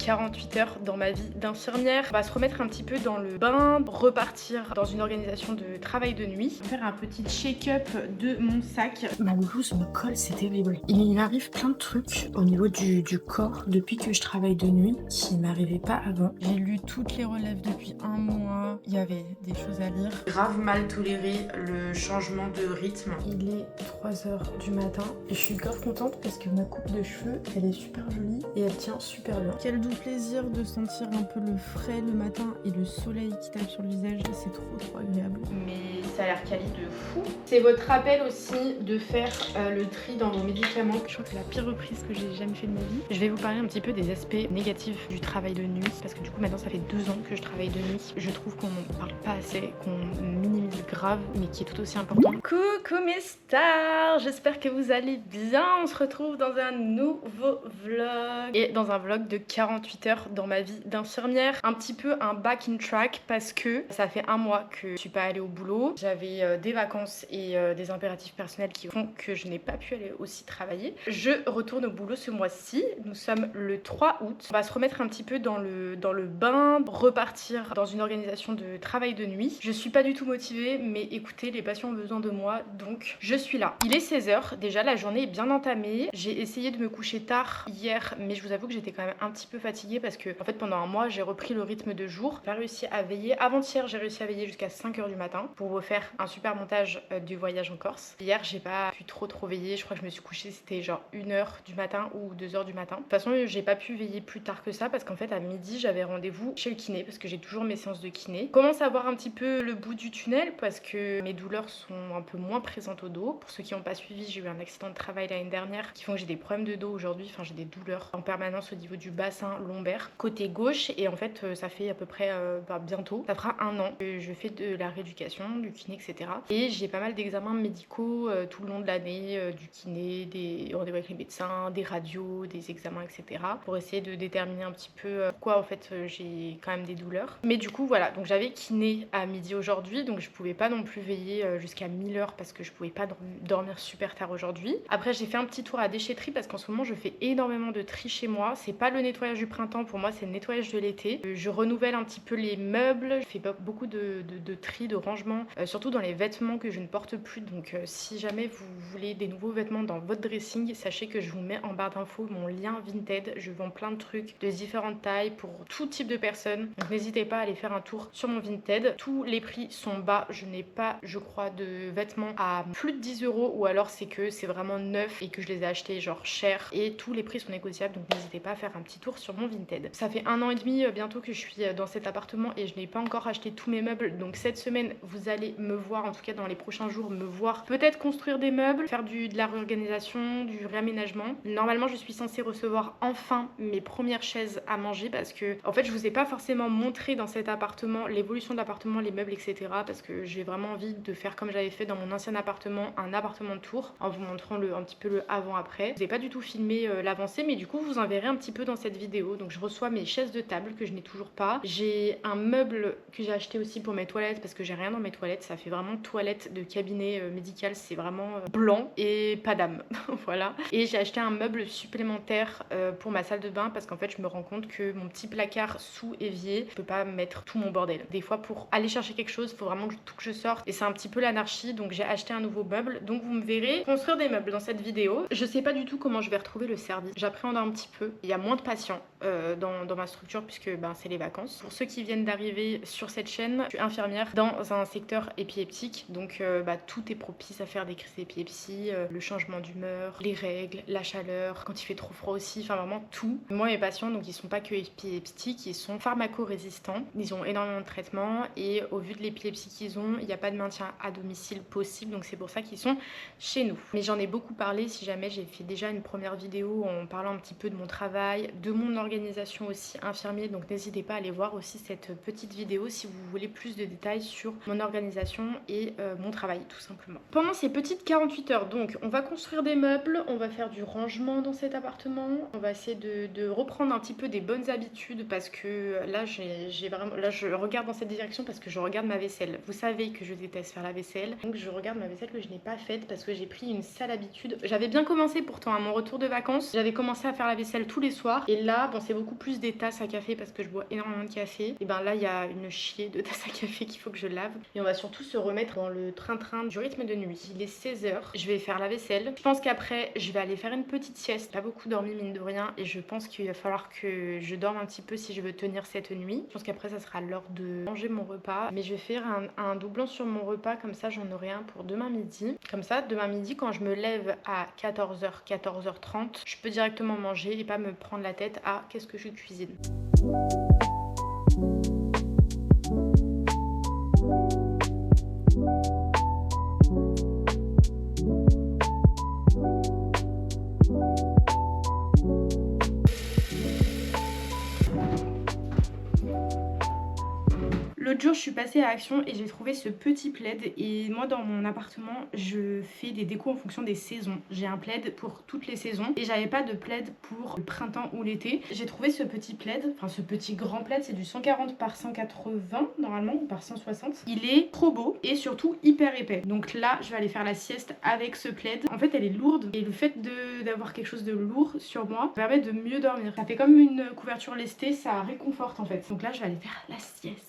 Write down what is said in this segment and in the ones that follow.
48 heures dans ma vie d'infirmière. On va se remettre un petit peu dans le bain, repartir dans une organisation de travail de nuit, faire un petit check-up de mon sac. Ma blouse me colle, c'est terrible. Il m'arrive plein de trucs au niveau du corps depuis que je travaille de nuit qui m'arrivaient pas avant. J'ai lu toutes les relèves depuis un mois, il y avait des choses à lire. Grave mal toléré le changement de rythme. Il est 3h du matin et je suis grave contente parce que ma coupe de cheveux, elle est super jolie et elle tient super bien. Quel doux plaisir de sentir un peu le frais le matin et le soleil qui tape sur le visage, c'est trop agréable. Mais ça a l'air quali de fou. C'est votre rappel aussi de faire le tri dans vos médicaments. Je crois que c'est la pire reprise que j'ai jamais fait de ma vie. Je vais vous parler un petit peu des aspects négatifs du travail de nuit parce que du coup maintenant ça fait 2 ans que je travaille de nuit. Je trouve qu'on n'en parle pas assez, qu'on minimise grave mais qui est tout aussi important. Coucou mes stars, j'espère que vous allez bien. On se retrouve dans un nouveau vlog et dans un vlog de 48 heures dans ma vie d'infirmière. Un petit peu un back in track parce que ça fait un mois que je suis pas allée au boulot. J'avais des vacances et des impératifs personnels qui font que je n'ai pas pu aller aussi travailler. Je retourne au boulot ce mois-ci. Nous sommes le 3 août. On va se remettre un petit peu dans le bain, repartir dans une organisation de travail de nuit. Je suis pas du tout motivée, mais écoutez, les patients ont besoin de moi, donc je suis là. Il est 16h, déjà la journée est bien entamée. J'ai essayé de me coucher tard hier, mais je vous avoue que j'étais quand même un petit peu fatiguée parce que en fait pendant un mois j'ai repris le rythme de jour. J'ai pas réussi à veiller. Avant-hier j'ai réussi à veiller jusqu'à 5h du matin pour vous faire un super montage du voyage en Corse. Hier j'ai pas pu trop veiller, je crois que je me suis couchée c'était genre 1h du matin ou 2h du matin. De toute façon j'ai pas pu veiller plus tard que ça parce qu'en fait à midi j'avais rendez-vous chez le kiné parce que j'ai toujours mes séances de kiné. Je commence à voir un petit peu le bout du tunnel parce que mes douleurs sont un peu moins présentes au dos. Pour ceux qui n'ont pas suivi, j'ai eu un accident de travail l'année dernière qui font que j'ai des problèmes de dos aujourd'hui, enfin j'ai des douleurs en permanence au niveau du bassin lombaire côté gauche et en fait ça fait à peu près bientôt, ça fera 1 an que je fais de la rééducation, du kiné etc. Et j'ai pas mal d'examens médicaux tout le long de l'année, du kiné, des rendez-vous avec les médecins, des radios, des examens etc. pour essayer de déterminer un petit peu pourquoi en fait j'ai quand même des douleurs. Mais du coup voilà, donc j'avais kiné à midi aujourd'hui, donc je pouvais pas non plus veiller jusqu'à 1000h parce que je pouvais pas dormir super tard aujourd'hui. Après j'ai fait un petit tour à la déchetterie parce qu'en ce moment je fais énormément de tri chez moi. C'est pas le nettoyage du printemps, pour moi c'est le nettoyage de l'été. Je renouvelle un petit peu les meubles, je fais beaucoup de tri, de rangement, surtout dans les vêtements que je ne porte plus. Donc si jamais vous voulez des nouveaux vêtements dans votre dressing, sachez que je vous mets en barre d'infos mon lien Vinted. Je vends plein de trucs de différentes tailles pour tout type de personnes. Donc n'hésitez pas à aller faire un tour sur mon Vinted. Tous les prix sont bas. Je n'ai pas, je crois, de vêtements à plus de 10 € ou alors c'est que c'est vraiment neuf et que je les ai achetés genre cher et tous les prix sont négociables. Donc n'hésitez pas à faire un petit tour sur mon Vinted. Ça fait 1 an et demi bientôt que je suis dans cet appartement et je n'ai pas encore acheté tous mes meubles. Donc cette semaine, vous allez me voir, en tout cas dans les prochains jours, me voir peut-être construire des meubles, faire de la réorganisation, du réaménagement. Normalement, je suis censée recevoir enfin mes premières chaises à manger parce que en fait, je vous ai pas forcément montré dans cet appartement l'évolution de l'appartement, les meubles, etc. parce que j'ai vraiment envie de faire comme j'avais fait dans mon ancien appartement, un appartement de tour, en vous montrant un petit peu le avant-après. Je n'ai pas du tout filmé l'avancée, mais du coup, vous en verrez un petit peu dans cette vidéo. Donc, je reçois mes chaises de table que je n'ai toujours pas. J'ai un meuble que j'ai acheté aussi pour mes toilettes parce que j'ai rien dans mes toilettes. Ça fait vraiment toilette de cabinet médical. C'est vraiment blanc et pas d'âme. Voilà. Et j'ai acheté un meuble supplémentaire pour ma salle de bain parce qu'en fait, je me rends compte que mon petit placard sous évier, je peux pas mettre tout mon bordel. Des fois, pour aller chercher quelque chose, il faut vraiment que je sorte et c'est un petit peu l'anarchie. Donc, j'ai acheté un nouveau meuble. Donc, vous me verrez construire des meubles dans cette vidéo. Je sais pas du tout comment je vais retrouver le service. J'appréhende un petit peu. Il y a moins de patients dans ma structure puisque c'est les vacances. Pour ceux qui viennent d'arriver sur cette chaîne, je suis infirmière dans un secteur épileptique. Donc, tout est propice à faire des crises d'épilepsie, le changement d'humeur, les règles, la chaleur, quand il fait trop froid aussi, enfin vraiment tout. Moi, mes patients, donc ils sont pas que épileptiques, ils sont pharmaco-résistants. Ils ont énormément de traitements et au vu de l'épilepsie qu'ils ont, il n'y a pas de maintien à domicile possible. Donc c'est pour ça qu'ils sont chez nous. Mais j'en ai beaucoup parlé, si jamais j'ai fait déjà une première vidéo en parlant un petit peu de mon travail, de mon organisation aussi infirmier. Donc n'hésitez pas à aller voir aussi cette petite vidéo si vous voulez plus de détails sur mon organisation et mon travail tout simplement. Pendant ces petites 48 heures, donc on va construire des meubles, on va faire du rangement dans cet appartement, on va essayer de reprendre un petit peu des bonnes habitudes parce que là je regarde dans cette direction parce que je regarde ma vaisselle. Vous savez que je déteste faire la vaisselle, donc je regarde ma vaisselle que je n'ai pas faite parce que j'ai pris une sale habitude. J'avais bien commencé pourtant à mon retour de vacances, j'avais commencé à faire la vaisselle tous les soirs et là quand c'est beaucoup plus des tasses à café parce que je bois énormément de café, et ben là il y a une chier de tasses à café qu'il faut que je lave. Et on va surtout se remettre dans le train-train du rythme de nuit. Il est 16h, je vais faire la vaisselle. Je pense qu'après je vais aller faire une petite sieste. J'ai pas beaucoup dormi mine de rien et je pense qu'il va falloir que je dorme un petit peu si je veux tenir cette nuit. Je pense qu'après ça sera l'heure de manger mon repas. Mais je vais faire un doublon sur mon repas, comme ça j'en aurai un pour demain midi. Comme ça demain midi quand je me lève à 14h, 14h30, je peux directement manger et pas me prendre la tête à qu'est-ce que je cuisine. L'autre jour, je suis passée à Action et j'ai trouvé ce petit plaid. Et moi, dans mon appartement, je fais des décos en fonction des saisons. J'ai un plaid pour toutes les saisons et j'avais pas de plaid pour le printemps ou l'été. J'ai trouvé ce petit plaid, enfin ce petit grand plaid, c'est du 140 par 180 normalement, ou par 160. Il est trop beau et surtout hyper épais. Donc là, je vais aller faire la sieste avec ce plaid. En fait, elle est lourde et le fait d'avoir quelque chose de lourd sur moi permet de mieux dormir. Ça fait comme une couverture lestée, ça réconforte en fait. Donc là, je vais aller faire la sieste.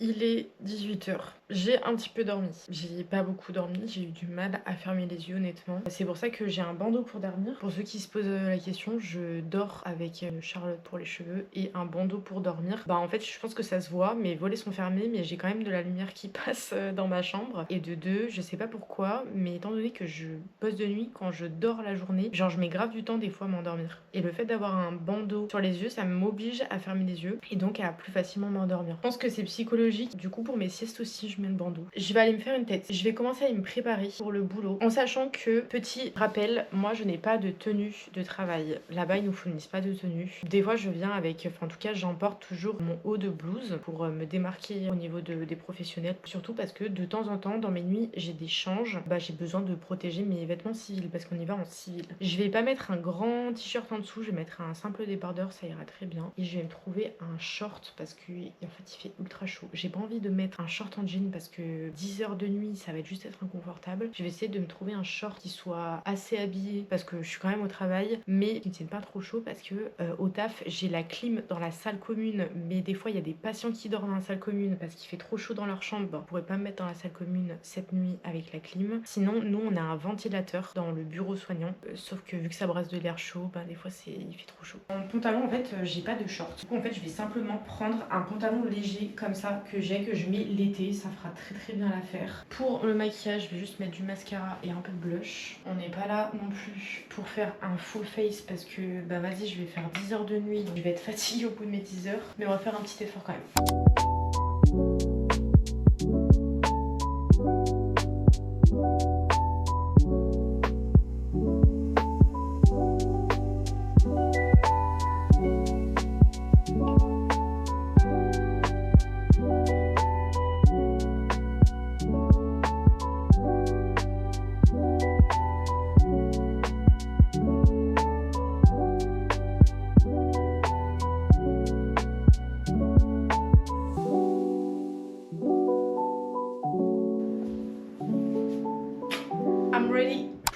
Il est 18h. J'ai un petit peu dormi. J'ai pas beaucoup dormi, j'ai eu du mal à fermer les yeux honnêtement. C'est pour ça que j'ai un bandeau pour dormir. Pour ceux qui se posent la question, je dors avec Charlotte pour les cheveux et un bandeau pour dormir. Bah en fait je pense que ça se voit, mes volets sont fermés mais j'ai quand même de la lumière qui passe dans ma chambre. Et de deux, je sais pas pourquoi, mais étant donné que je bosse de nuit, quand je dors la journée, genre je mets grave du temps des fois à m'endormir. Et le fait d'avoir un bandeau sur les yeux, ça m'oblige à fermer les yeux et donc à plus facilement m'endormir. Je pense que c'est psychologique. Du coup pour mes siestes aussi, je mets le bandeau. Je vais aller me faire une tête. Je vais commencer à me préparer pour le boulot en sachant que, petit rappel, moi je n'ai pas de tenue de travail. Là-bas ils nous fournissent pas de tenue. Des fois je viens avec, enfin en tout cas j'emporte toujours mon haut de blouse pour me démarquer au niveau des professionnels. Surtout parce que de temps en temps dans mes nuits j'ai des changes. Bah j'ai besoin de protéger mes vêtements civils parce qu'on y va en civil. Je vais pas mettre un grand t-shirt en dessous, je vais mettre un simple débardeur, ça ira très bien. Et je vais me trouver un short parce que en fait il fait ultra chaud. J'ai pas envie de mettre un short en jean parce que 10 heures de nuit ça va être juste être inconfortable. Je vais essayer de me trouver un short qui soit assez habillé parce que je suis quand même au travail mais qui ne tienne pas trop chaud parce que au taf j'ai la clim dans la salle commune mais des fois il y a des patients qui dorment dans la salle commune parce qu'il fait trop chaud dans leur chambre. Bon, on pourrait pas me mettre dans la salle commune cette nuit avec la clim. Sinon nous on a un ventilateur dans le bureau soignant sauf que vu que ça brasse de l'air chaud bah des fois il fait trop chaud. En pantalon en fait j'ai pas de short. Du coup en fait je vais simplement prendre un pantalon léger comme ça que je mets l'été, ça fera très bien l'affaire. Pour le maquillage, je vais juste mettre du mascara et un peu de blush. On n'est pas là non plus pour faire un full face parce que bah vas-y, je vais faire 10 heures de nuit, donc je vais être fatiguée au bout de mes 10 heures, mais on va faire un petit effort quand même.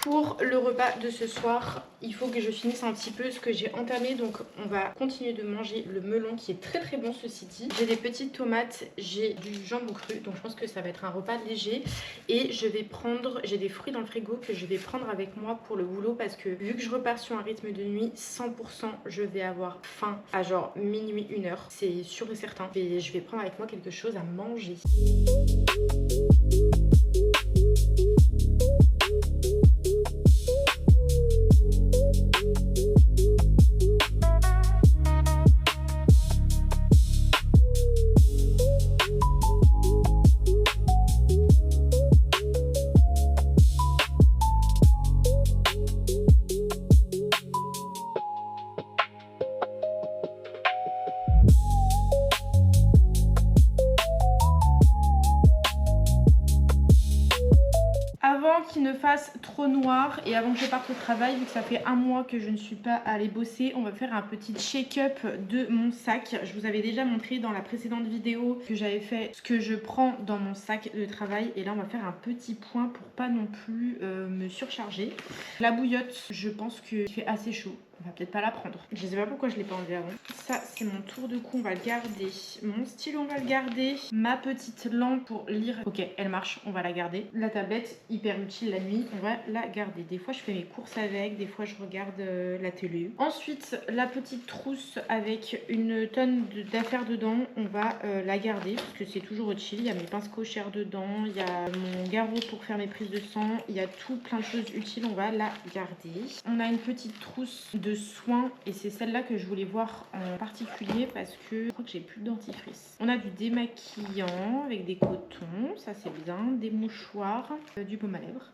Pour le repas de ce soir, il faut que je finisse un petit peu ce que j'ai entamé. Donc on va continuer de manger le melon qui est très bon ceci dit. J'ai des petites tomates, j'ai du jambon cru. Donc je pense que ça va être un repas léger. Et j'ai des fruits dans le frigo que je vais prendre avec moi pour le boulot. Parce que vu que je repars sur un rythme de nuit, 100% je vais avoir faim à genre minuit, 1h. C'est sûr et certain. Et je vais prendre avec moi quelque chose à manger. qu'il ne fasse trop noir et avant que je parte au travail, vu que ça fait un mois que je ne suis pas allée bosser, on va faire un petit check-up de mon sac. Je vous avais déjà montré dans la précédente vidéo que j'avais fait ce que je prends dans mon sac de travail et là on va faire un petit point pour pas non plus me surcharger. La bouillotte, je pense qu'il fait assez chaud. On va peut-être pas la prendre. Je sais pas pourquoi je l'ai pas enlevé avant. Ça, c'est mon tour de cou, on va le garder. Mon stylo, on va le garder. Ma petite lampe pour lire. Ok, elle marche, on va la garder. La tablette, hyper utile la nuit, on va la garder. Des fois, je fais mes courses avec, des fois, je regarde la télé. Ensuite, la petite trousse avec une tonne d'affaires dedans, on va la garder parce que c'est toujours utile. Il y a mes pinces cochères dedans, il y a mon garrot pour faire mes prises de sang, il y a tout plein de choses utiles, on va la garder. On a une petite trousse de soins et c'est celle-là que je voulais voir en particulier parce que je crois que j'ai plus de dentifrice. On a du démaquillant avec des cotons, ça c'est bien, des mouchoirs, du baume à lèvres.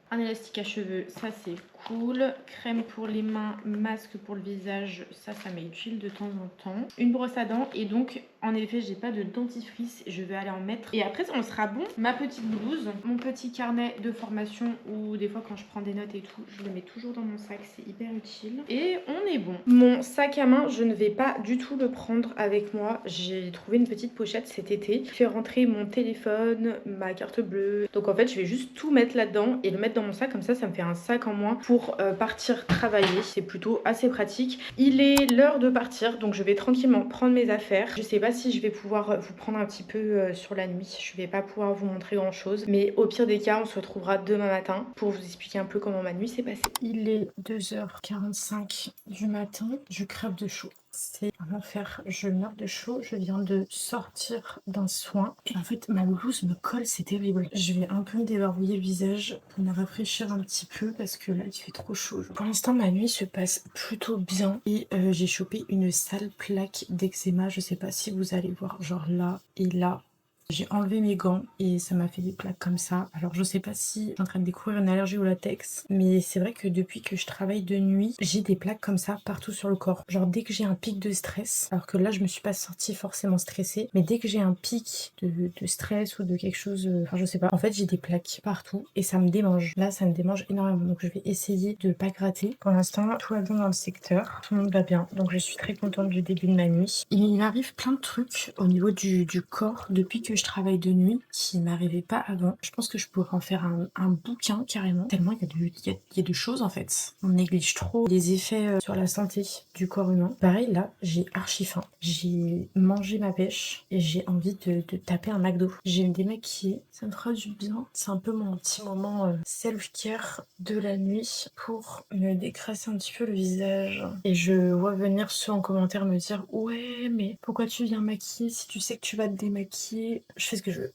Un élastique à cheveux, ça c'est cool. Crème pour les mains, masque pour le visage, ça m'est utile de temps en temps. Une brosse à dents et donc en effet j'ai pas de dentifrice, je vais aller en mettre. Et après on sera bon. Ma petite blouse, mon petit carnet de formation où des fois quand je prends des notes et tout, je le mets toujours dans mon sac, c'est hyper utile. Et on est bon. Mon sac à main, je ne vais pas du tout le prendre avec moi. J'ai trouvé une petite pochette cet été. Je fais rentrer mon téléphone, ma carte bleue. Donc en fait je vais juste tout mettre là-dedans et le mettre dans mon sac, comme ça me fait un sac en moins pour partir travailler. C'est plutôt assez pratique. Il est l'heure de partir donc je vais tranquillement prendre mes affaires. Je sais pas si je vais pouvoir vous prendre un petit peu sur la nuit, je vais pas pouvoir vous montrer grand chose, mais au pire des cas on se retrouvera demain matin pour vous expliquer un peu comment ma nuit s'est passée. Il est 2h45 du matin, je crève de chaud. C'est un enfer, je meurs de chaud, je viens de sortir d'un soin et en fait ma blouse me colle, c'est terrible. Je vais un peu me débarbouiller le visage pour me rafraîchir un petit peu parce que là il fait trop chaud. Pour l'instant ma nuit se passe plutôt bien et j'ai chopé une sale plaque d'eczéma, je sais pas si vous allez voir, genre là et là. J'ai enlevé mes gants et ça m'a fait des plaques comme ça. Alors je sais pas si je suis en train de découvrir une allergie au latex, mais c'est vrai que depuis que je travaille de nuit, j'ai des plaques comme ça partout sur le corps. Genre dès que j'ai un pic de stress, alors que là je me suis pas sortie forcément stressée, mais dès que j'ai un pic de stress ou de quelque chose, enfin je sais pas, en fait j'ai des plaques partout et ça me démange. Là ça me démange énormément, donc je vais essayer de pas gratter. Pour l'instant tout va bien dans le secteur, tout le monde va bien, donc je suis très contente du début de ma nuit. Il m'arrive plein de trucs au niveau du corps depuis que je travaille de nuit qui m'arrivait pas avant. Je pense que je pourrais en faire un bouquin carrément, tellement il y a de choses en fait. On néglige trop les effets sur la santé du corps humain. Pareil là, j'ai archi faim. J'ai mangé ma pêche et j'ai envie de taper un McDo. J'ai me démaquiller, ça me fera du bien. C'est un peu mon petit moment self-care de la nuit pour me décrasser un petit peu le visage. Et je vois venir ceux en commentaire me dire ouais mais pourquoi tu viens maquiller si tu sais que tu vas te démaquiller? Je fais ce que je veux.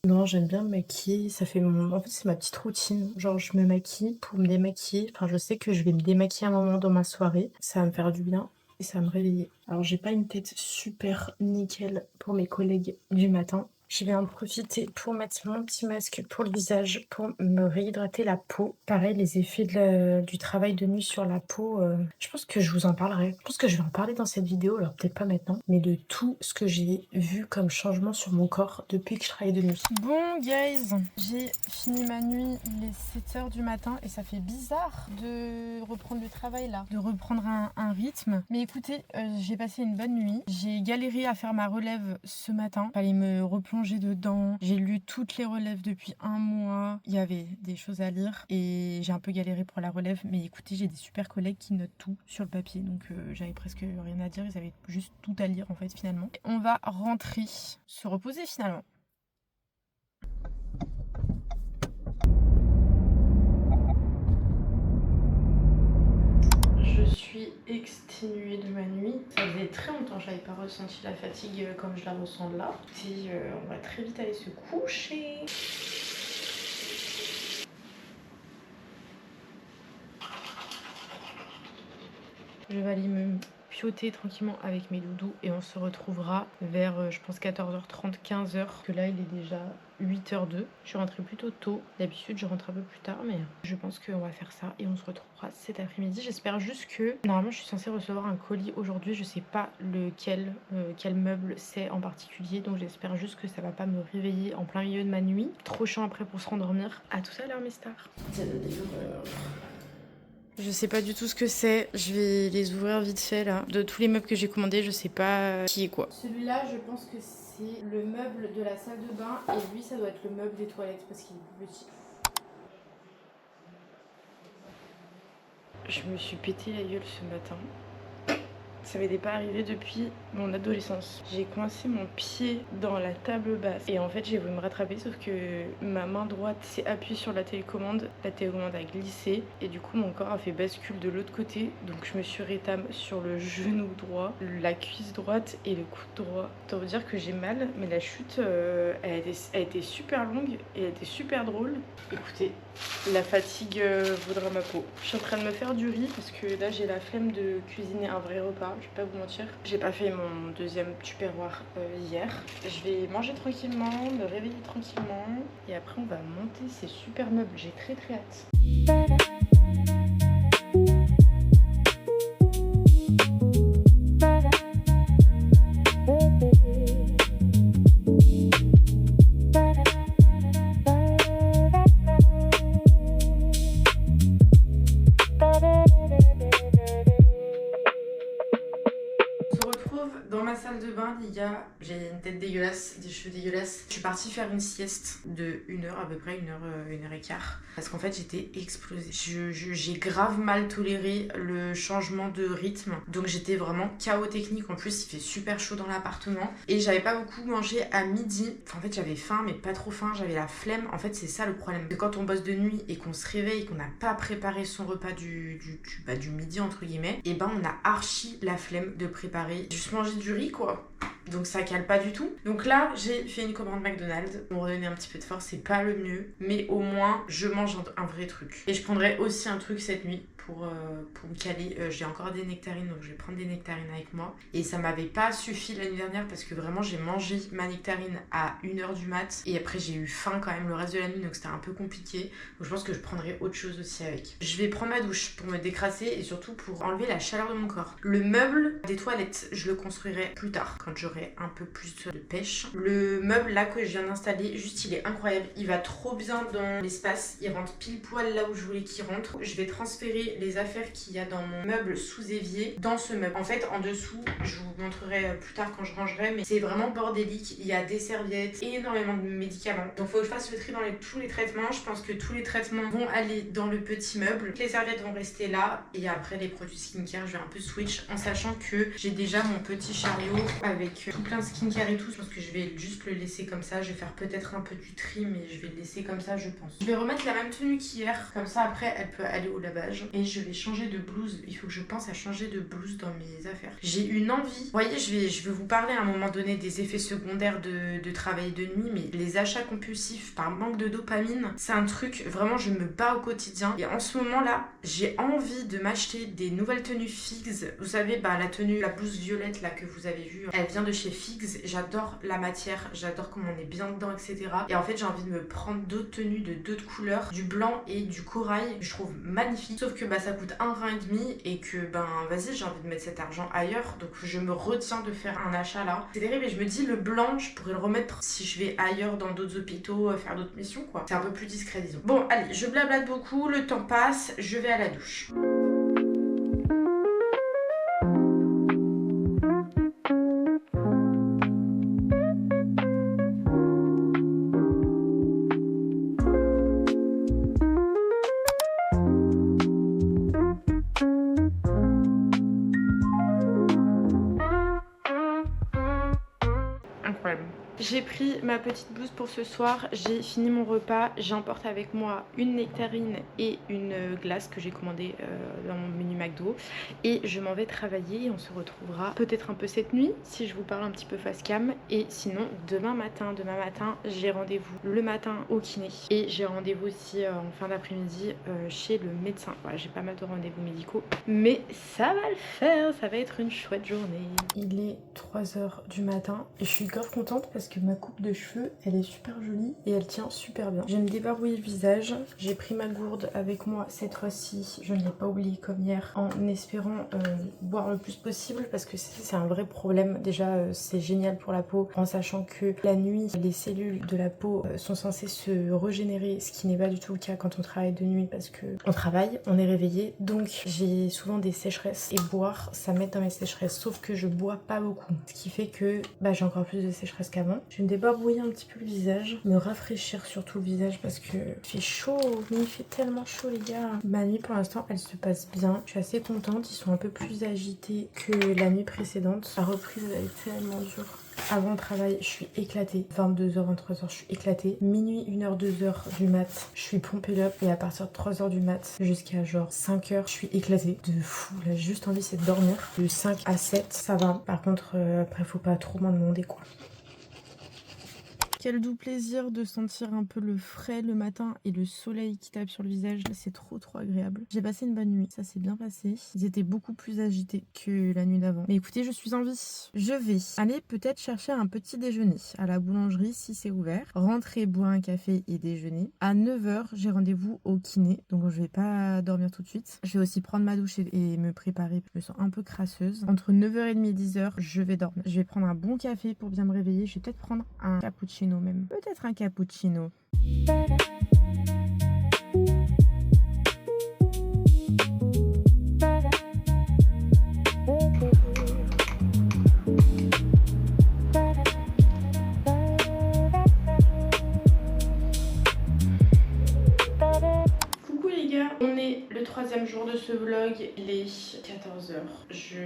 Non, j'aime bien me maquiller, ça fait en fait c'est ma petite routine, genre je me maquille pour me démaquiller, enfin je sais que je vais me démaquiller un moment dans ma soirée, ça va me faire du bien et ça va me réveiller. Alors j'ai pas une tête super nickel pour mes collègues du matin. Je vais en profiter pour mettre mon petit masque pour le visage, pour me réhydrater la peau. Pareil, les effets du travail de nuit sur la peau, je pense que je vous en parlerai. Je pense que je vais en parler dans cette vidéo, alors peut-être pas maintenant, mais de tout ce que j'ai vu comme changement sur mon corps depuis que je travaille de nuit. Bon guys, j'ai fini ma nuit, il est 7h du matin et ça fait bizarre de reprendre le travail là, de reprendre un rythme. Mais écoutez, j'ai passé une bonne nuit. J'ai galéré à faire ma relève ce matin, fallait me replonger dedans. J'ai lu toutes les relèves depuis un mois. Il y avait des choses à lire et j'ai un peu galéré pour la relève. Mais écoutez, j'ai des super collègues qui notent tout sur le papier. Donc j'avais presque rien à dire. Ils avaient juste tout à lire en fait finalement. Et on va rentrer, se reposer finalement. Je suis exténuée de ma nuit. Ça faisait très longtemps que je n'avais pas ressenti la fatigue comme je la ressens là. Et on va très vite aller se coucher. Je vais aller me chioter tranquillement avec mes doudous et on se retrouvera vers, je pense 14h30, 15h, que là il est déjà 8h02. Je suis rentrée plutôt tôt. D'habitude, je rentre un peu plus tard, mais je pense qu'on va faire ça et on se retrouvera cet après-midi. J'espère juste que... Normalement, je suis censée recevoir un colis aujourd'hui. Je sais pas lequel, quel meuble c'est en particulier. Donc, j'espère juste que ça va pas me réveiller en plein milieu de ma nuit. Trop chiant après pour se rendormir. À tout à l'heure, mes stars. Je sais pas du tout ce que c'est. Je vais les ouvrir vite fait, là. De tous les meubles que j'ai commandés, je sais pas qui est quoi. Celui-là, je pense que c'est le meuble de la salle de bain et lui ça doit être le meuble des toilettes parce qu'il est plus petit. Je me suis pété la gueule ce matin. Ça m'était pas arrivé depuis mon adolescence. J'ai coincé mon pied dans la table basse et en fait j'ai voulu me rattraper sauf que ma main droite s'est appuyée sur la télécommande a glissé et du coup mon corps a fait bascule de l'autre côté, donc je me suis rétame sur le genou droit, la cuisse droite et le coude droit. Autant vous dire que j'ai mal, mais la chute elle a été super longue et elle était super drôle. Écoutez, la fatigue vaudra ma peau. Je suis en train de me faire du riz parce que là j'ai la flemme de cuisiner un vrai repas. Je vais pas vous mentir, j'ai pas fait mon deuxième tupperware hier. Je vais manger tranquillement, me réveiller tranquillement et après on va monter ces super meubles. J'ai très hâte. Dans ma salle de bain, les gars, j'ai une tête dégueulasse, des cheveux dégueulasses. Je suis partie faire une sieste de 1 heure à peu près, 1h et quart. Parce qu'en fait, j'étais explosée. J'ai grave mal toléré le changement de rythme. Donc j'étais vraiment KO technique. En plus, il fait super chaud dans l'appartement. Et j'avais pas beaucoup mangé à midi. Enfin, en fait, j'avais faim, mais pas trop faim. J'avais la flemme. En fait, c'est ça le problème. C'est quand on bosse de nuit et qu'on se réveille et qu'on n'a pas préparé son repas du midi, entre guillemets, et ben on a archi la flemme de préparer. Juste manger du riz, quoi. Donc ça cale pas du tout. Donc là, j'ai fait une commande McDonald's pour me redonner un petit peu de force. C'est pas le mieux, mais au moins, je mange un vrai truc. Et je prendrai aussi un truc cette nuit pour me caler. J'ai encore des nectarines, donc je vais prendre des nectarines avec moi. Et ça m'avait pas suffi l'année dernière parce que vraiment, j'ai mangé ma nectarine à 1h du mat. Et après, j'ai eu faim quand même le reste de la nuit, donc c'était un peu compliqué. Donc je pense que je prendrai autre chose aussi avec. Je vais prendre ma douche pour me décrasser et surtout pour enlever la chaleur de mon corps. Le meuble des toilettes, je le construirai plus tard, quand j'aurai un peu plus de pêche. Le meuble là que je viens d'installer, juste il est incroyable. Il va trop bien dans l'espace. Il rentre pile poil là où je voulais qu'il rentre. Je vais transférer les affaires qu'il y a dans mon meuble sous évier dans ce meuble. En fait, en dessous, je vous montrerai plus tard quand je rangerai, mais c'est vraiment bordélique. Il y a des serviettes et énormément de médicaments. Donc faut que je fasse le tri dans tous les traitements. Je pense que tous les traitements vont aller dans le petit meuble. Les serviettes vont rester là et après les produits skincare, je vais un peu switch en sachant que j'ai déjà mon petit chariot avec tout plein de skincare et tout. Je pense que je vais juste le laisser comme ça. Je vais faire peut-être un peu du tri, mais je vais le laisser comme ça, je pense. Je vais remettre la même tenue qu'hier, comme ça après elle peut aller au lavage. Et je vais changer de blouse. Il faut que je pense à changer de blouse dans mes affaires. J'ai une envie. Vous voyez, je vais vous parler à un moment donné des effets secondaires de travailler de nuit, mais les achats compulsifs par manque de dopamine, c'est un truc, vraiment, je me bats au quotidien. Et en ce moment-là, j'ai envie de m'acheter des nouvelles tenues Figs. Vous savez, la blouse violette là que vous avez vue, elle vient de chez Figs. J'adore la matière, j'adore comment on est bien dedans, etc. Et en fait, j'ai envie de me prendre d'autres tenues de d'autres couleurs, du blanc et du corail. Je trouve magnifique. Sauf que ça coûte 1,5 € et que vas-y, j'ai envie de mettre cet argent ailleurs. Donc je me retiens de faire un achat là. C'est terrible et je me dis le blanc, je pourrais le remettre si je vais ailleurs dans d'autres hôpitaux faire d'autres missions, quoi. C'est un peu plus discret, disons. Bon, allez, je blablate beaucoup, le temps passe, je vais à la douche. J'ai pris ma petite blouse pour ce soir, j'ai fini mon repas, j'emporte avec moi une nectarine et une glace que j'ai commandée dans mon menu McDo et je m'en vais travailler et on se retrouvera peut-être un peu cette nuit si je vous parle un petit peu face cam et sinon demain matin j'ai rendez-vous le matin au kiné et j'ai rendez-vous aussi en fin d'après-midi chez le médecin. Voilà, j'ai pas mal de rendez-vous médicaux mais ça va le faire, ça va être une chouette journée. Il est 3h du matin et je suis grave contente parce que ma coupe de cheveux elle est super jolie et elle tient super bien. Je vais me débarouiller le visage, j'ai pris ma gourde avec moi cette fois-ci, je ne l'ai pas oublié comme hier en espérant boire le plus possible parce que c'est un vrai problème. Déjà c'est génial pour la peau en sachant que la nuit les cellules de la peau sont censées se régénérer, ce qui n'est pas du tout le cas quand on travaille de nuit parce que on travaille, on est réveillé, donc j'ai souvent des sécheresses et boire ça m'aide dans mes sécheresses, sauf que je bois pas beaucoup, ce qui fait que j'ai encore plus de sécheresse qu'avant. Je vais me débarbouiller un petit peu le visage, me rafraîchir surtout le visage parce que il fait chaud, mais il fait tellement chaud les gars. Ma nuit pour l'instant elle se passe bien, je suis assez contente, ils sont un peu plus agités que la nuit précédente. La reprise elle est tellement dure. Avant le travail, je suis éclatée. 22h, 23h, je suis éclatée. Minuit, 1h, 2h du mat, je suis pompée up. Et à partir de 3h du mat jusqu'à genre 5h, je suis éclatée. De fou, là, j'ai juste envie, c'est de dormir. De 5 à 7, ça va. Par contre, après, faut pas trop m'en demander quoi. Quel doux plaisir de sentir un peu le frais le matin et le soleil qui tape sur le visage. C'est trop agréable. J'ai passé une bonne nuit, ça s'est bien passé. Ils étaient beaucoup plus agités que la nuit d'avant. Mais écoutez, je suis en vie. Je vais aller peut-être chercher un petit déjeuner à la boulangerie si c'est ouvert. Rentrer, boire un café et déjeuner. À 9h, j'ai rendez-vous au kiné. Donc je vais pas dormir tout de suite. Je vais aussi prendre ma douche et me préparer. Je me sens un peu crasseuse. Entre 9h30 et 10h, je vais dormir. Je vais prendre un bon café pour bien me réveiller. Je vais peut-être prendre un cappuccino même. Peut-être un cappuccino. Coucou les gars, on est le 3e jour de ce vlog, il est 14h. Je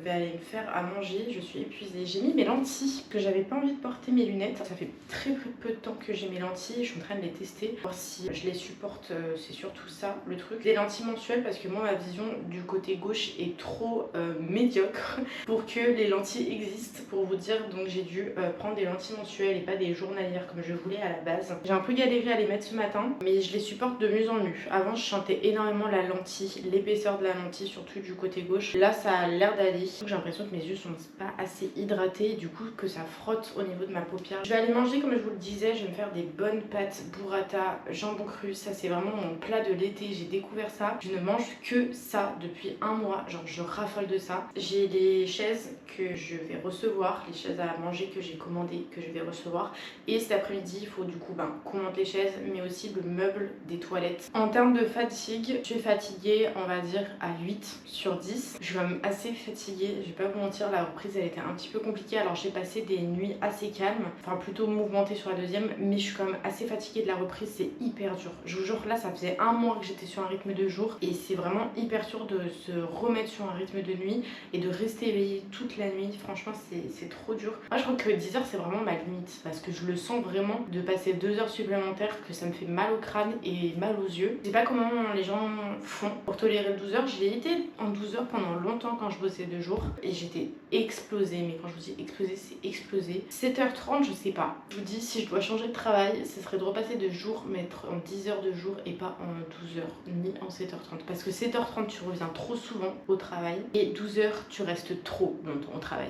vais aller me faire à manger, je suis épuisée. J'ai mis mes lentilles, que j'avais pas envie de porter mes lunettes. Ça fait très peu de temps que j'ai mes lentilles, je suis en train de les tester, voir si je les supporte, c'est surtout ça le truc. Des lentilles mensuelles parce que moi ma vision du côté gauche est trop médiocre pour que les lentilles existent, pour vous dire. Donc j'ai dû prendre des lentilles mensuelles et pas des journalières comme je voulais à la base. J'ai un peu galéré à les mettre ce matin, mais je les supporte de mieux en mieux. Avant je chantais énormément la lentille, l'épaisseur de la lentille, surtout du côté gauche. Là ça a l'air d'aller. J'ai l'impression que mes yeux sont pas assez hydratés, du coup que ça frotte au niveau de ma paupière. Je vais aller manger comme je vous le disais, je vais me faire des bonnes pâtes burrata, jambon cru. Ça c'est vraiment mon plat de l'été, j'ai découvert ça. Je ne mange que ça depuis un mois, genre je raffole de ça. J'ai les chaises que je vais recevoir, les chaises à manger que j'ai commandées, que je vais recevoir. Et cet après-midi il faut du coup qu'on monte les chaises, mais aussi le meuble des toilettes. En termes de fatigue, je suis fatiguée on va dire à 8/10. Je suis quand même assez fatiguée, je vais pas vous mentir, la reprise elle était un petit peu compliquée. Alors j'ai passé des nuits assez calmes, enfin plutôt mouvementées sur la deuxième, mais je suis quand même assez fatiguée de la reprise, c'est hyper dur. Je vous jure, là ça faisait un mois que j'étais sur un rythme de jour et c'est vraiment hyper dur de se remettre sur un rythme de nuit et de rester éveillée toute la nuit. Franchement c'est trop dur. Moi je crois que 10h c'est vraiment ma limite parce que je le sens vraiment de passer 2 heures supplémentaires, que ça me fait mal au crâne et mal aux yeux. Je sais pas comment les gens font pour tolérer 12 heures. Je l'ai été en 12 heures pendant longtemps quand je bossais 2 jours et j'étais explosée, mais quand je vous dis explosée, c'est explosé. 7h30 je sais pas. Je vous dis, si je dois changer de travail, ce serait de repasser de jour, mettre en 10 heures de jour et pas en 12 heures ni en 7h30, parce que 7h30 tu reviens trop souvent au travail et 12 heures tu restes trop longtemps au travail.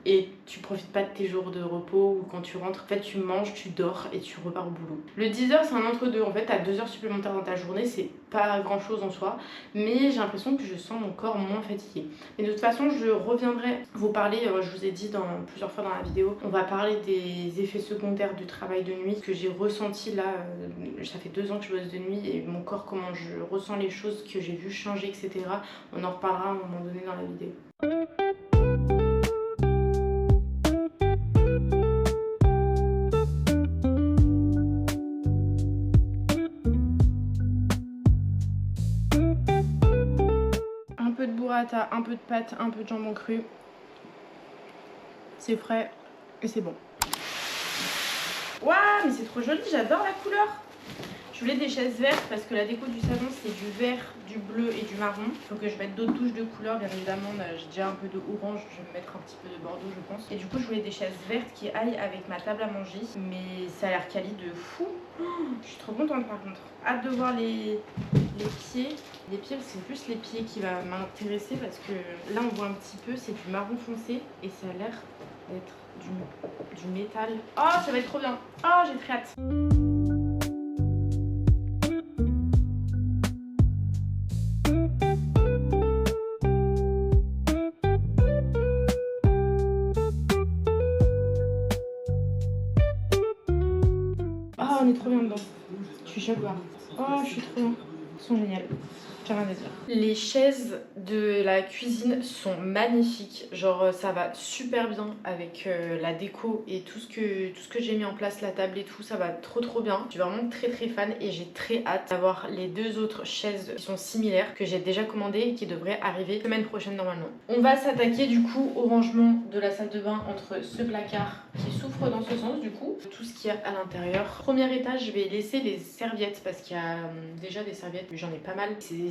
Et tu profites pas de tes jours de repos ou quand tu rentres, en fait tu manges, tu dors et tu repars au boulot. Le 10h c'est un entre-deux, en fait t'as 2 heures supplémentaires dans ta journée, c'est pas grand chose en soi, mais j'ai l'impression que je sens mon corps moins fatigué. Mais de toute façon je reviendrai vous parler, je vous ai dit plusieurs fois dans la vidéo, on va parler des effets secondaires du travail de nuit que j'ai ressenti là, ça fait 2 ans que je bosse de nuit et mon corps, comment je ressens les choses que j'ai vu changer, etc. On en reparlera à un moment donné dans la vidéo. Un peu de burrata, un peu de pâte, un peu de jambon cru. C'est frais et c'est bon. Waouh, mais c'est trop joli, j'adore la couleur. Je voulais des chaises vertes parce que la déco du salon c'est du vert, du bleu et du marron. Il faut que je mette d'autres touches de couleurs, bien évidemment. J'ai déjà un peu de orange, je vais me mettre un petit peu de bordeaux je pense. Et du coup je voulais des chaises vertes qui aillent avec ma table à manger. Mais ça a l'air quali de fou. Je suis trop contente par contre. Hâte de voir les pieds. Les pieds, c'est plus les pieds qui va m'intéresser parce que là on voit un petit peu, c'est du marron foncé et ça a l'air d'être du métal. Oh, ça va être trop bien. Oh, j'ai très hâte. Oh, on est trop bien dedans. Je suis choquée. Oh, je suis trop bien. Ils sont géniales. J'ai rien à dire. Les chaises de la cuisine sont magnifiques. Genre, ça va super bien avec la déco et tout ce que j'ai mis en place, la table et tout. Ça va trop bien. Je suis vraiment très fan et j'ai très hâte d'avoir les deux autres chaises qui sont similaires que j'ai déjà commandées et qui devraient arriver semaine prochaine normalement. On va s'attaquer du coup au rangement de la salle de bain entre ce placard qui souffre dans ce sens du coup, tout ce qu'il y a à l'intérieur. Premier étage, je vais laisser les serviettes parce qu'il y a déjà des serviettes, mais j'en ai pas mal.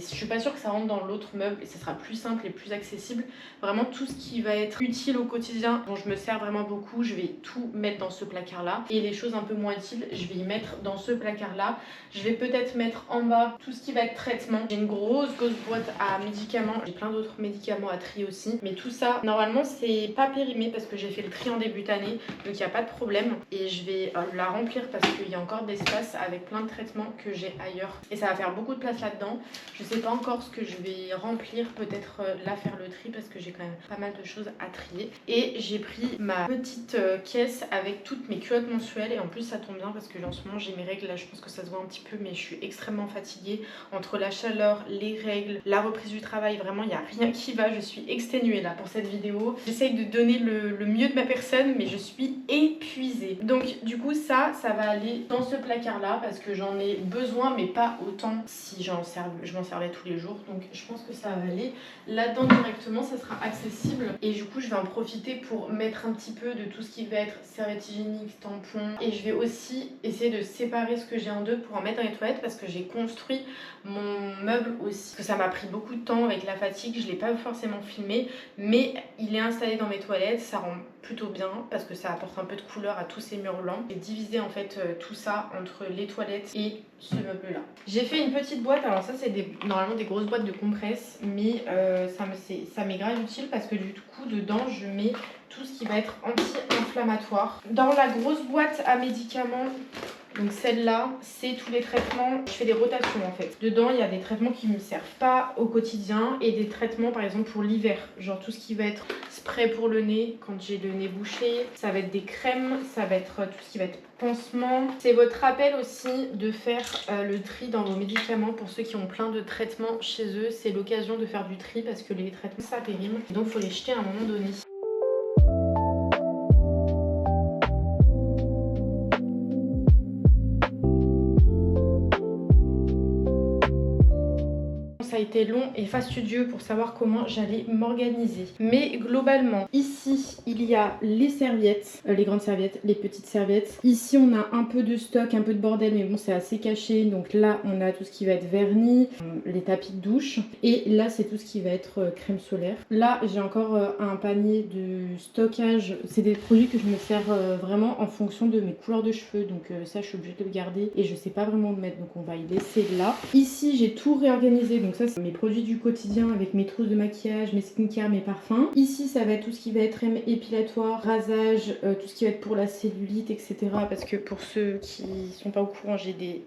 Je suis pas sûre que ça rentre dans l'autre meuble et ça sera plus simple et plus accessible. Vraiment tout ce qui va être utile au quotidien, dont je me sers vraiment beaucoup, je vais tout mettre dans ce placard là. Et les choses un peu moins utiles, je vais y mettre dans ce placard là. Je vais peut-être mettre en bas tout ce qui va être traitement. J'ai une grosse boîte à médicaments. J'ai plein d'autres médicaments à trier aussi. Mais tout ça, normalement c'est pas périmé parce que j'ai fait le tri en début d'année. Donc il n'y a pas de problème. Et je vais la remplir parce qu'il y a encore d'espace avec plein de traitements que j'ai ailleurs. Et ça va faire beaucoup de place là-dedans. Je sais pas encore ce que je vais remplir, peut-être là faire le tri parce que j'ai quand même pas mal de choses à trier. Et j'ai pris ma petite caisse avec toutes mes culottes mensuelles et en plus ça tombe bien parce que en ce moment j'ai mes règles, là je pense que ça se voit un petit peu mais je suis extrêmement fatiguée entre la chaleur, les règles, la reprise du travail, vraiment il n'y a rien qui va, je suis exténuée là pour cette vidéo. J'essaye de donner le mieux de ma personne mais je suis épuisée. Donc du coup ça va aller dans ce placard là parce que j'en ai besoin mais pas autant si je m'en servais tous les jours. Donc je pense que ça va aller là-dedans directement, ça sera accessible et du coup je vais en profiter pour mettre un petit peu de tout ce qui va être serviette hygiénique, tampon et je vais aussi essayer de séparer ce que j'ai en deux pour en mettre dans les toilettes parce que j'ai construit mon meuble aussi. Parce que ça m'a pris beaucoup de temps avec la fatigue, je l'ai pas forcément filmé mais il est installé dans mes toilettes, ça rend plutôt bien parce que ça apporte un peu de couleur à tous ces murs blancs. J'ai divisé en fait tout ça entre les toilettes et ce meuble là. J'ai fait une petite boîte, alors ça c'est normalement des grosses boîtes de compresses mais ça m'est grave utile parce que du coup dedans je mets tout ce qui va être anti-inflammatoire. Dans la grosse boîte à médicaments, donc celle-là, c'est tous les traitements. Je fais des rotations en fait. Dedans, il y a des traitements qui ne me servent pas au quotidien et des traitements par exemple pour l'hiver. Genre tout ce qui va être spray pour le nez quand j'ai le nez bouché. Ça va être des crèmes, ça va être tout ce qui va être pansement. C'est votre rappel aussi de faire le tri dans vos médicaments pour ceux qui ont plein de traitements chez eux. C'est l'occasion de faire du tri parce que les traitements ça périme. Donc il faut les jeter à un moment donné. Ça a été long et fastidieux pour savoir comment j'allais m'organiser. Mais globalement, ici, il y a les serviettes, les grandes serviettes, les petites serviettes. Ici, on a un peu de stock, un peu de bordel, mais bon, c'est assez caché. Donc là, on a tout ce qui va être vernis, les tapis de douche. Et là, c'est tout ce qui va être crème solaire. Là, j'ai encore un panier de stockage. C'est des produits que je me sers vraiment en fonction de mes couleurs de cheveux. Donc ça, je suis obligée de le garder et je sais pas vraiment où le mettre. Donc on va y laisser là. Ici, j'ai tout réorganisé. Donc ça, c'est mes produits du quotidien avec mes trousses de maquillage, mes skincare, mes parfums. Ici, ça va être tout ce qui va être crème épilatoire, rasage, tout ce qui va être pour la cellulite, etc. Parce que pour ceux qui sont pas au courant, j'ai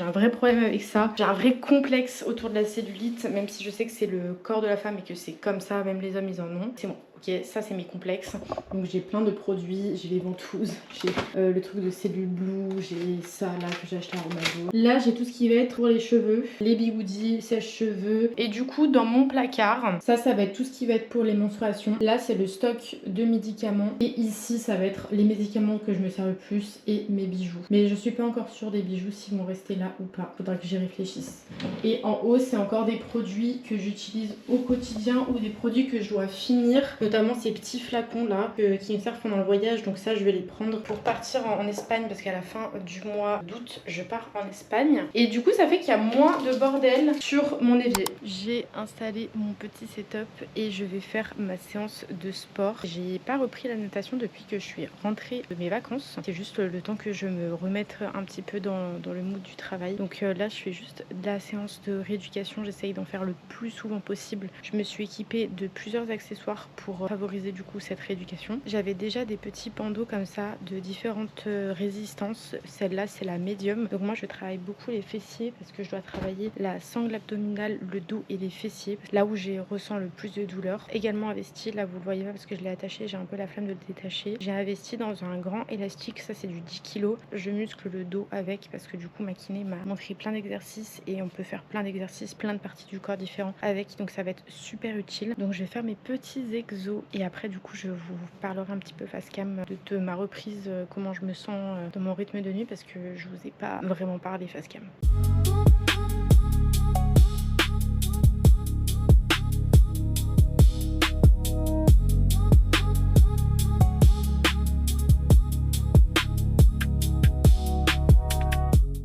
un vrai problème avec ça. J'ai un vrai complexe autour de la cellulite, même si je sais que c'est le corps de la femme et que c'est comme ça, même les hommes ils en ont. C'est bon. Ok, ça c'est mes complexes. Donc j'ai plein de produits, j'ai les ventouses, j'ai le truc de cellule blue, j'ai ça là que j'ai acheté à Amazon. Là j'ai tout ce qui va être pour les cheveux, les bigoudis, sèche-cheveux. Et du coup dans mon placard, ça va être tout ce qui va être pour les menstruations. Là c'est le stock de médicaments. Et ici ça va être les médicaments que je me sers le plus et mes bijoux. Mais je suis pas encore sûre des bijoux s'ils vont rester là ou pas. Faudra que j'y réfléchisse. Et en haut c'est encore des produits que j'utilise au quotidien ou des produits que je dois finir. notamment ces petits flacons là qui me servent pendant le voyage, donc ça je vais les prendre pour partir en Espagne parce qu'à la fin du mois d'août je pars en Espagne. Et du coup ça fait qu'il y a moins de bordel sur mon évier. J'ai installé mon petit setup et je vais faire ma séance de sport. J'ai pas repris la natation depuis que je suis rentrée de mes vacances. C'est juste le temps que je me remette un petit peu dans le mood du travail. Donc là je fais juste de la séance de rééducation. J'essaye d'en faire le plus souvent possible. Je me suis équipée de plusieurs accessoires pour favoriser du coup cette rééducation. J'avais déjà des petits bandeaux comme ça de différentes résistances. Celle-là c'est la médium. Donc moi je travaille beaucoup les fessiers parce que je dois travailler la sangle abdominale, le dos et les fessiers. Là où j'ai ressens le plus de douleur. Également investi, là vous le voyez pas parce que je l'ai attaché, j'ai un peu la flemme de le détacher. J'ai investi dans un grand élastique, ça c'est du 10 kg. Je muscle le dos avec parce que du coup ma kiné m'a montré plein d'exercices et on peut faire plein d'exercices, plein de parties du corps différents avec, donc ça va être super utile. Donc je vais faire mes petits exos et après du coup je vous parlerai un petit peu face cam de ma reprise, comment je me sens dans mon rythme de nuit parce que je vous ai pas vraiment parlé face cam.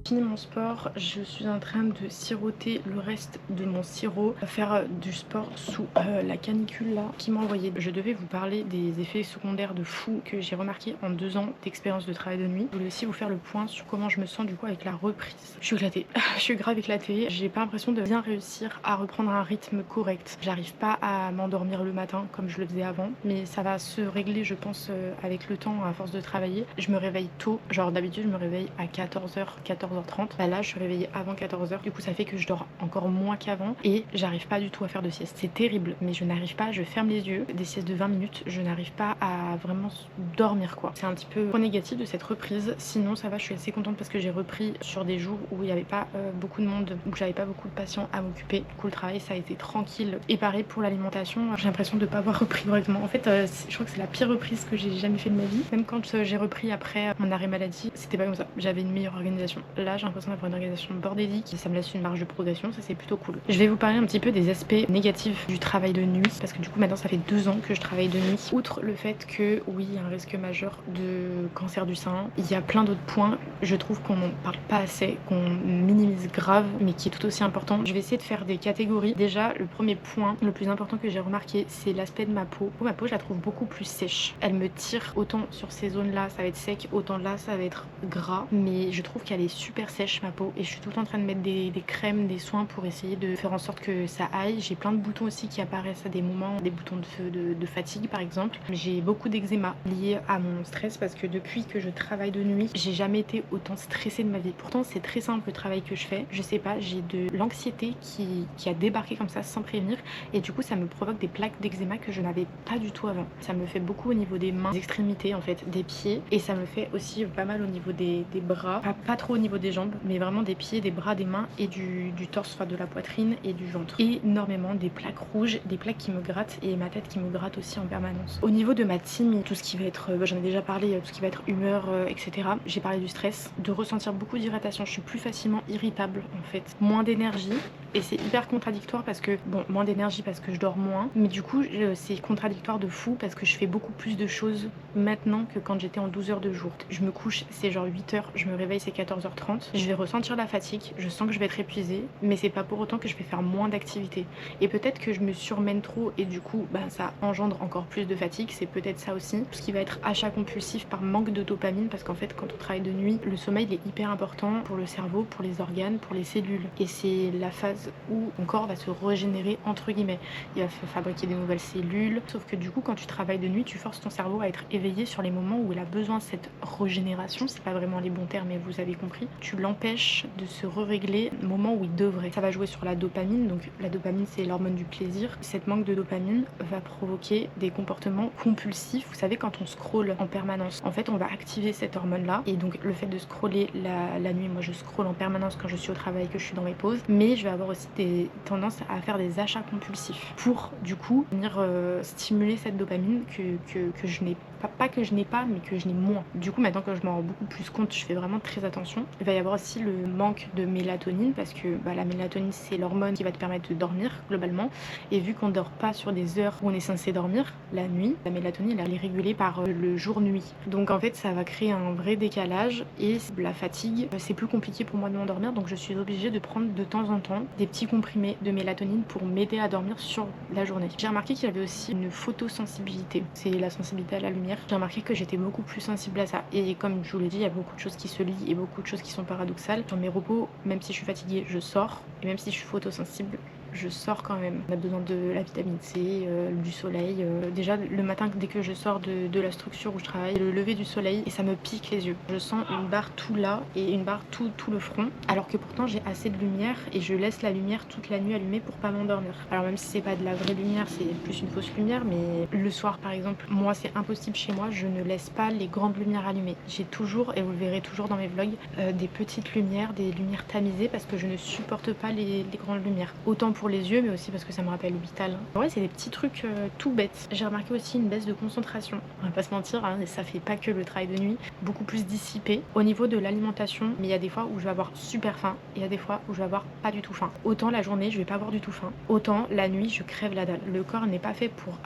Fini mon sport, je suis en train de siroter le reste de mon sirop, faire du sport sous la canicule là qui m'a envoyé. Je devais vous parler des effets secondaires de fou que j'ai remarqué en 2 ans d'expérience de travail de nuit. Je voulais aussi vous faire le point sur comment je me sens du coup avec la reprise. Je suis éclatée, je suis grave éclatée, j'ai pas l'impression de bien réussir à reprendre un rythme correct. J'arrive pas à m'endormir le matin comme je le faisais avant, mais ça va se régler je pense avec le temps à force de travailler. Je me réveille tôt, genre d'habitude je me réveille à 14h, 14h30. Bah là je suis réveillée avant 14h, du coup ça fait que je dors encore moins qu'avant et j'arrive pas du tout à faire de sieste. C'est terrible, mais je n'arrive pas, je ferme les yeux, des siestes de 20 minutes, je n'arrive pas à vraiment dormir quoi. C'est un petit peu trop négatif de cette reprise, sinon ça va, je suis assez contente parce que j'ai repris sur des jours où il n'y avait pas beaucoup de monde, où j'avais pas beaucoup de patients à m'occuper. Du coup le travail ça a été tranquille. Et pareil pour l'alimentation, j'ai l'impression de pas avoir repris correctement. En fait je crois que c'est la pire reprise que j'ai jamais fait de ma vie. Même quand j'ai repris après mon arrêt maladie, c'était pas comme ça. J'avais une meilleure organisation. Là j'ai l'impression d'avoir une organisation bordélique, ça me laisse une marge de progression, ça c'est plutôt cool. Je vais vous parler un petit peu des aspects négatifs du travail de nuit parce que du coup maintenant ça fait 2 ans que je travaille de nuit. Outre le fait que oui il y a un risque majeur de cancer du sein, il y a plein d'autres points, je trouve qu'on n'en parle pas assez, qu'on minimise grave mais qui est tout aussi important. Je vais essayer de faire des catégories. Déjà le premier point, le plus important que j'ai remarqué, c'est l'aspect de ma peau. Ma peau je la trouve beaucoup plus sèche, elle me tire autant sur ces zones là ça va être sec, autant là ça va être gras, mais je trouve qu'elle est super sèche ma peau et je suis tout le temps en train de mettre des crèmes, des soins pour essayer de faire en sorte que ça aille. J'ai plein de boutons aussi qui apparaissent à des moments, des boutons de fatigue par exemple. J'ai beaucoup d'eczéma lié à mon stress parce que depuis que je travaille de nuit, j'ai jamais été autant stressée de ma vie. Pourtant c'est très simple le travail que je fais, je sais pas, j'ai de l'anxiété qui a débarqué comme ça sans prévenir et du coup ça me provoque des plaques d'eczéma que je n'avais pas du tout avant. Ça me fait beaucoup au niveau des mains, des extrémités en fait, des pieds et ça me fait aussi pas mal au niveau des bras, pas trop au niveau des jambes mais vraiment des pieds, des bras, des mains et du torse, enfin de la poitrine et du ventre. Énormément des plaques rouges, des plaques qui me grattent et ma tête qui me gratte aussi en permanence. Au niveau de ma team, tout ce qui va être, j'en ai déjà parlé, tout ce qui va être humeur, etc. J'ai parlé du stress, de ressentir beaucoup d'irritation, je suis plus facilement irritable en fait. Moins d'énergie et c'est hyper contradictoire parce que, bon, moins d'énergie parce que je dors moins, mais du coup c'est contradictoire de fou parce que je fais beaucoup plus de choses maintenant que quand j'étais en 12 heures de jour. Je me couche, c'est genre 8h, je me réveille, c'est 14h30, je vais ressentir la fatigue, je sens que je vais être épuisée, mais c'est pas pour autant que je vais faire moins d'activité. Et peut-être que je me surmène trop et du coup ça engendre encore plus de fatigue, c'est peut-être ça aussi. Ce qui va être achat compulsif par manque de dopamine parce qu'en fait quand on travaille de nuit, le sommeil il est hyper important pour le cerveau, pour les organes, pour les cellules. Et c'est la phase où ton corps va se régénérer entre guillemets. Il va fabriquer des nouvelles cellules, sauf que du coup quand tu travailles de nuit, tu forces ton cerveau à être éveillé sur les moments où il a besoin de cette régénération. C'est pas vraiment les bons termes mais vous avez compris. Tu l'empêches de se régler au moment où il devrait. Ça va jouer sur la dopamine, donc la dopamine c'est l'hormone du plaisir. Cette manque de dopamine va provoquer des comportements compulsifs. Vous savez quand on scrolle en permanence, en fait on va activer cette hormone là et donc le fait de scroller la nuit, moi je scrolle en permanence quand je suis au travail, que je suis dans mes pauses, mais je vais avoir aussi des tendances à faire des achats compulsifs pour du coup venir stimuler cette dopamine que je n'ai Pas que je n'ai pas, mais que je n'ai moins. Du coup, maintenant que je m'en rends beaucoup plus compte, je fais vraiment très attention. Il va y avoir aussi le manque de mélatonine parce que la mélatonine, c'est l'hormone qui va te permettre de dormir globalement. Et vu qu'on dort pas sur des heures où on est censé dormir, la nuit, la mélatonine, elle est régulée par le jour-nuit. Donc en fait, ça va créer un vrai décalage et la fatigue, c'est plus compliqué pour moi de m'endormir. Donc je suis obligée de prendre de temps en temps des petits comprimés de mélatonine pour m'aider à dormir sur la journée. J'ai remarqué qu'il y avait aussi une photosensibilité. C'est la sensibilité à la lumière. J'ai remarqué que j'étais beaucoup plus sensible à ça. Et comme je vous l'ai dit, il y a beaucoup de choses qui se lient et beaucoup de choses qui sont paradoxales. Sur mes repos, même si je suis fatiguée, je sors. Et même si je suis photosensible, je sors quand même. On a besoin de la vitamine C, du soleil. Déjà le matin, dès que je sors de la structure où je travaille, le lever du soleil et ça me pique les yeux. Je sens une barre tout là et une barre tout le front. Alors que pourtant j'ai assez de lumière et je laisse la lumière toute la nuit allumée pour pas m'endormir. Alors même si c'est pas de la vraie lumière, c'est plus une fausse lumière, mais le soir par exemple, moi c'est impossible chez moi, je ne laisse pas les grandes lumières allumées. J'ai toujours, et vous le verrez toujours dans mes vlogs, des petites lumières, des lumières tamisées parce que je ne supporte pas les grandes lumières. Autant pour les yeux mais aussi parce que ça me rappelle l'hôpital. Ouais, c'est des petits trucs tout bêtes. J'ai remarqué aussi une baisse de concentration. On va pas se mentir, hein, ça fait pas que le travail de nuit. Beaucoup plus dissipé. Au niveau de l'alimentation, mais il y a des fois où je vais avoir super faim et il y a des fois où je vais avoir pas du tout faim. Autant la journée je vais pas avoir du tout faim, autant la nuit je crève la dalle. Le corps n'est pas fait pour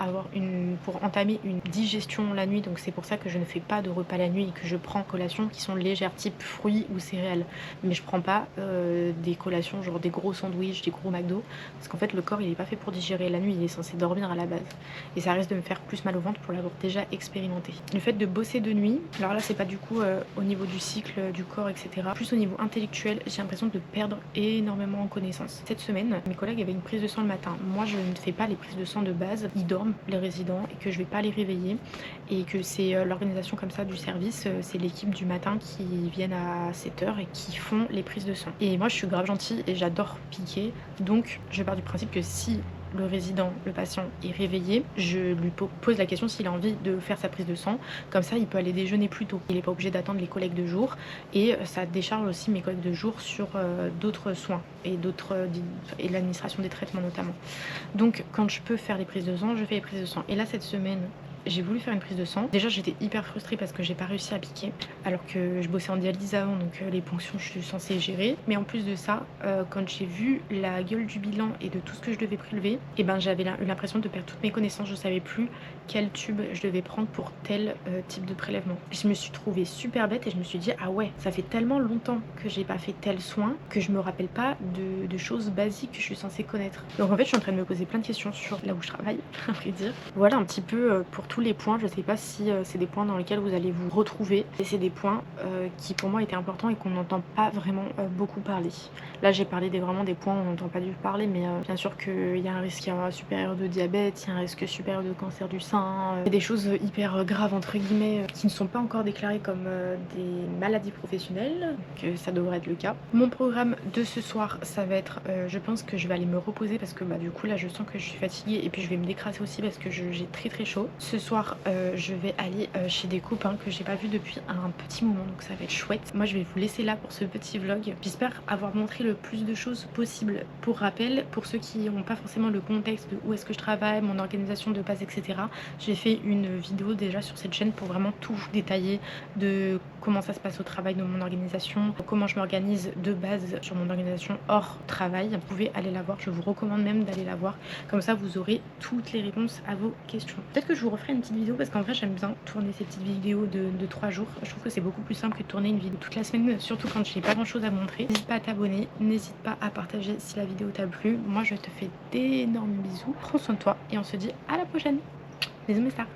entamer une digestion la nuit, donc c'est pour ça que je ne fais pas de repas la nuit et que je prends collations qui sont légères type fruits ou céréales. Mais je prends pas des collations genre des gros sandwichs, des gros McDo, parce qu'en fait le corps il est pas fait pour digérer la nuit, il est censé dormir à la base et ça risque de me faire plus mal au ventre pour l'avoir déjà expérimenté. Le fait de bosser de nuit, alors là c'est pas du coup au niveau du cycle du corps etc, plus au niveau intellectuel, j'ai l'impression de perdre énormément en connaissance. Cette semaine mes collègues avaient une prise de sang le matin, moi je ne fais pas les prises de sang de base, ils dorment les résidents et que je vais pas les réveiller et que c'est l'organisation comme ça du service, c'est l'équipe du matin qui viennent à 7h et qui font les prises de sang. Et moi je suis grave gentille et j'adore piquer, donc je pars du principe que si le résident, le patient est réveillé, je lui pose la question s'il a envie de faire sa prise de sang, comme ça il peut aller déjeuner plus tôt, il n'est pas obligé d'attendre les collègues de jour et ça décharge aussi mes collègues de jour sur d'autres soins et l'administration des traitements notamment. Donc quand je peux faire les prises de sang, je fais les prises de sang. Et là cette semaine j'ai voulu faire une prise de sang. Déjà j'étais hyper frustrée parce que j'ai pas réussi à piquer alors que je bossais en dialyse avant, donc les ponctions je suis censée gérer. Mais en plus de ça, quand j'ai vu la gueule du bilan et de tout ce que je devais prélever, et ben j'avais eu l'impression de perdre toutes mes connaissances. Je savais plus quel tube je devais prendre pour tel type de prélèvement. Je me suis trouvée super bête et je me suis dit ah ouais, ça fait tellement longtemps que j'ai pas fait tel soin que je me rappelle pas de choses basiques que je suis censée connaître. Donc en fait je suis en train de me poser plein de questions sur là où je travaille, à vrai dire. Voilà un petit peu pour tous les points. Je sais pas si c'est des points dans lesquels vous allez vous retrouver, et c'est des points qui pour moi étaient importants et qu'on n'entend pas vraiment beaucoup parler. Là j'ai parlé vraiment des points où on n'entend pas du tout parler, mais bien sûr qu'il y a un risque supérieur de diabète, il y a un risque supérieur de cancer du sein, il y a des choses hyper graves entre guillemets qui ne sont pas encore déclarées comme des maladies professionnelles, que ça devrait être le cas. Mon programme de ce soir ça va être, je pense que je vais aller me reposer parce que du coup là je sens que je suis fatiguée et puis je vais me décrasser aussi parce que j'ai très chaud. Ce soir je vais aller chez des copains que j'ai pas vu depuis un petit moment, donc ça va être chouette. Moi je vais vous laisser là pour ce petit vlog. J'espère avoir montré le plus de choses possible. Pour rappel, pour ceux qui n'ont pas forcément le contexte de où est-ce que je travaille, mon organisation de base etc, j'ai fait une vidéo déjà sur cette chaîne pour vraiment tout vous détailler de comment ça se passe au travail de mon organisation, comment je m'organise de base sur mon organisation hors travail. Vous pouvez aller la voir, je vous recommande même d'aller la voir, comme ça vous aurez toutes les réponses à vos questions. Peut-être que je vous referai une petite vidéo parce qu'en vrai j'aime bien tourner ces petites vidéos de 3 jours. Je trouve que c'est beaucoup plus simple que de tourner une vidéo toute la semaine, surtout quand j'ai pas grand chose à montrer. N'hésite pas à t'abonner, n'hésite pas à partager si la vidéo t'a plu. Moi je te fais d'énormes bisous, prends soin de toi et on se dit à la prochaine. Bisous mes stars.